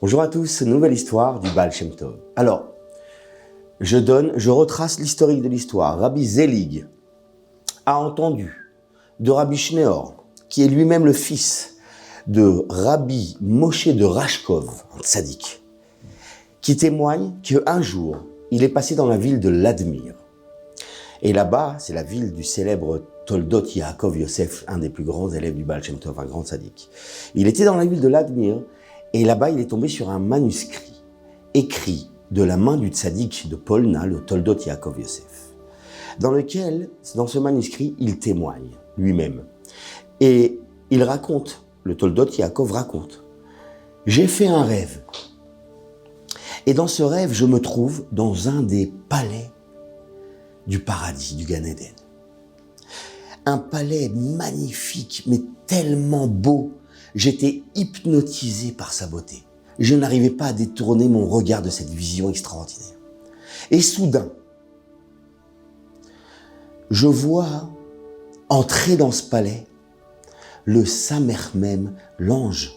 Bonjour à tous, nouvelle histoire du Baal Shem Tov. Alors, je retrace l'historique de l'histoire. Rabbi Zelig a entendu de Rabbi Shneor, qui est lui-même le fils de Rabbi Moshe de Rashkov, un tzaddik, qui témoigne qu'un jour, il est passé dans la ville de Ladmir. Et là-bas, c'est la ville du célèbre Toldot Yaakov Yosef, un des plus grands élèves du Baal Shem Tov, un grand tzaddik. Il était dans la ville de Ladmir, et là-bas, il est tombé sur un manuscrit, écrit de la main du tzaddik de Polna, le Toldot Yaakov Yosef, dans ce manuscrit, il témoigne lui-même. Et il raconte, le Toldot Yaakov raconte, « J'ai fait un rêve. Et dans ce rêve, je me trouve dans un des palais du paradis, du Gan Eden. Un palais magnifique, mais tellement beau. J'étais hypnotisé par sa beauté. Je n'arrivais pas à détourner mon regard de cette vision extraordinaire. Et soudain, je vois entrer dans ce palais le Samer même, l'ange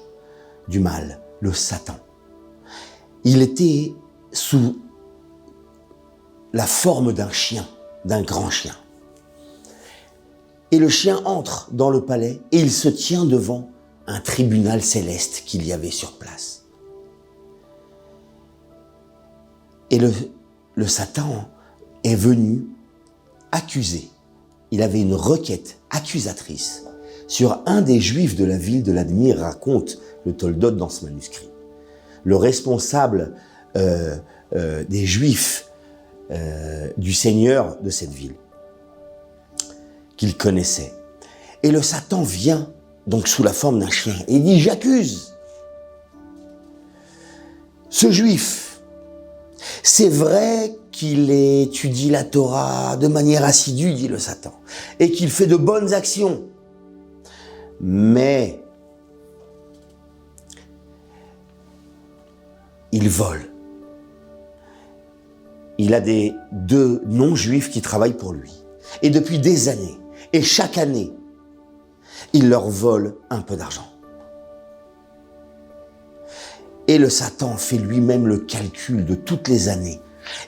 du mal, le Satan. Il était sous la forme d'un chien, d'un grand chien. Et le chien entre dans le palais et il se tient devant un tribunal céleste qu'il y avait sur place. Et le Satan est venu accuser. Il avait une requête accusatrice sur un des juifs de la ville de Ladmir, raconte le Toldot dans ce manuscrit. Le responsable des juifs du seigneur de cette ville, qu'il connaissait. Et le Satan vient donc sous la forme d'un chien et il dit « J'accuse ce juif. C'est vrai qu'il étudie la Torah de manière assidue, dit le Satan, et qu'il fait de bonnes actions. Mais il vole. Il a deux non-juifs qui travaillent pour lui. Et depuis des années, et chaque année, il leur vole un peu d'argent. Et le Satan fait lui-même le calcul de toutes les années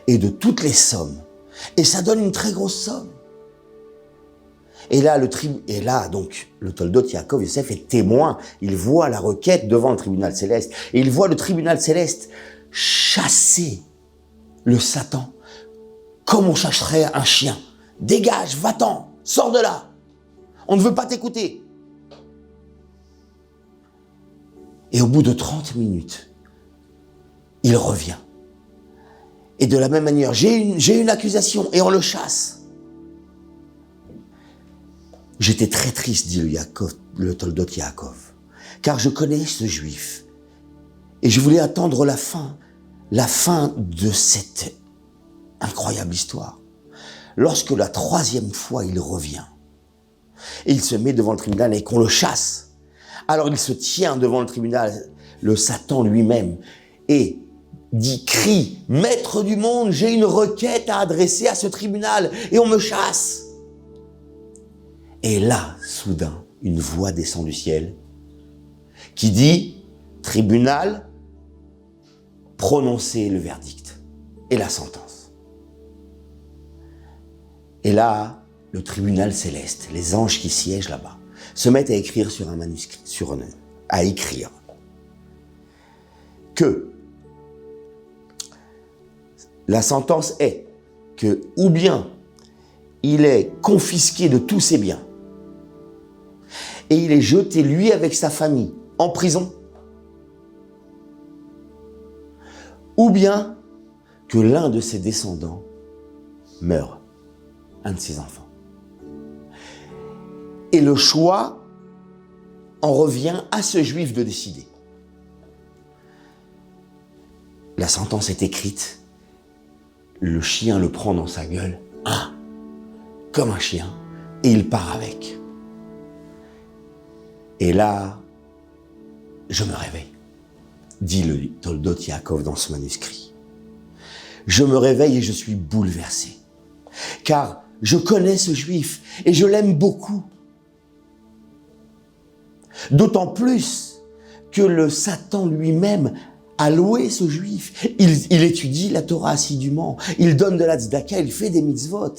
et de toutes les sommes. Et ça donne une très grosse somme. Et là, donc, le Toldot Yaakov Yosef est témoin. Il voit la requête devant le tribunal céleste. Et il voit le tribunal céleste chasser le Satan comme on chasserait un chien. Dégage, va-t'en, sors de là. On ne veut pas t'écouter. Et au bout de 30 minutes, il revient. Et de la même manière, j'ai une accusation et on le chasse. J'étais très triste, dit le Toldot Yaakov, car je connais ce juif. Et je voulais attendre la fin de cette incroyable histoire. Lorsque la 3e fois il revient, et il se met devant le tribunal et qu'on le chasse, alors il se tient devant le tribunal, le Satan lui-même, et crie, « Maître du monde, j'ai une requête à adresser à ce tribunal, et on me chasse. » Et là, soudain, une voix descend du ciel qui dit, « Tribunal, prononcez le verdict et la sentence. » Et là, le tribunal céleste, les anges qui siègent là-bas, se mettent à écrire sur un manuscrit, à écrire que la sentence est que ou bien il est confisqué de tous ses biens et il est jeté, lui avec sa famille, en prison, ou bien que l'un de ses descendants meurt, un de ses enfants. Et le choix en revient à ce juif de décider. La sentence est écrite, le chien le prend dans sa gueule, comme un chien, et il part avec. Et là, je me réveille, dit le Toldot Yaakov dans ce manuscrit. Je me réveille et je suis bouleversé, car je connais ce juif et je l'aime beaucoup. D'autant plus que le Satan lui-même à louer ce juif. Il étudie la Torah assidûment. Il donne de la tzedaka, il fait des mitzvot.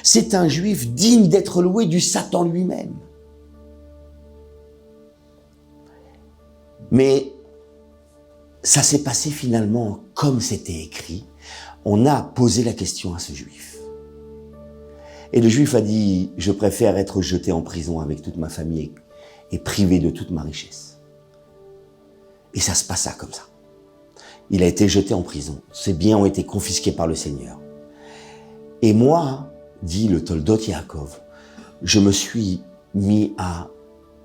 C'est un juif digne d'être loué du Satan lui-même. Mais ça s'est passé finalement comme c'était écrit. On a posé la question à ce juif. Et le juif a dit, je préfère être jeté en prison avec toute ma famille et privé de toute ma richesse. Et ça se passa comme ça. Il a été jeté en prison. Ses biens ont été confisqués par le Seigneur. Et moi, dit le Toldot Yaakov, je me suis mis à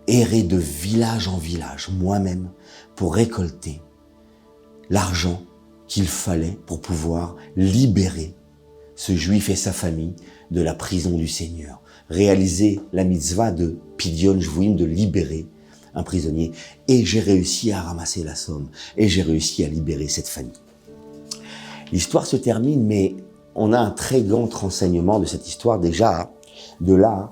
errer de village en village, moi-même, pour récolter l'argent qu'il fallait pour pouvoir libérer ce juif et sa famille de la prison du Seigneur. Réaliser la mitzvah de Pidyon Shvuim, de libérer un prisonnier. Et j'ai réussi à ramasser la somme. Et j'ai réussi à libérer cette famille. L'histoire se termine, mais on a un très grand renseignement de cette histoire. Déjà, de là,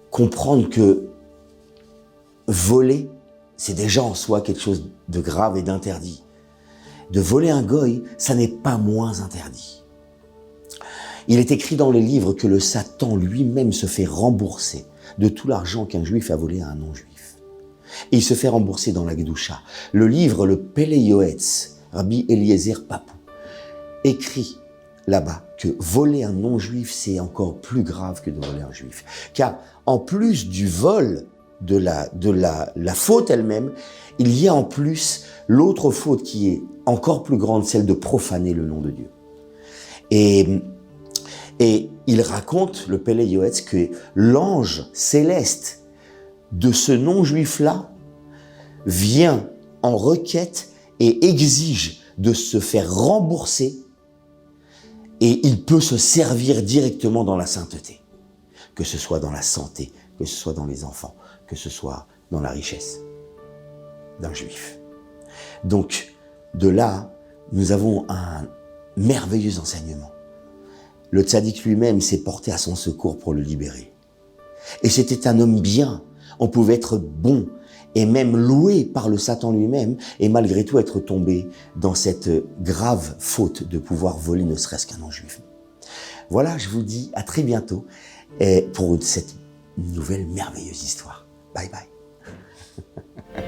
comprendre que voler, c'est déjà en soi quelque chose de grave et d'interdit. De voler un goy, ça n'est pas moins interdit. Il est écrit dans les livres que le Satan lui-même se fait rembourser de tout l'argent qu'un juif a volé à un non-juif. Et il se fait rembourser dans la Gedusha. Le livre, le Pele Yoetz, Rabbi Eliezer Papou, écrit là-bas que voler un non-juif, c'est encore plus grave que de voler un juif. Car en plus du vol, de la faute elle-même, il y a en plus l'autre faute qui est encore plus grande, celle de profaner le nom de Dieu. Et il raconte, le Pele Yoetz, que l'ange céleste de ce non-juif-là vient en requête et exige de se faire rembourser, et il peut se servir directement dans la sainteté, que ce soit dans la santé, que ce soit dans les enfants, que ce soit dans la richesse d'un juif. Donc, de là, nous avons un merveilleux enseignement. Le tzaddik lui-même s'est porté à son secours pour le libérer. Et c'était un homme bien. On pouvait être bon et même loué par le Satan lui-même et malgré tout être tombé dans cette grave faute de pouvoir voler ne serait-ce qu'un non-juif. Voilà, je vous dis à très bientôt pour cette nouvelle merveilleuse histoire. Bye bye.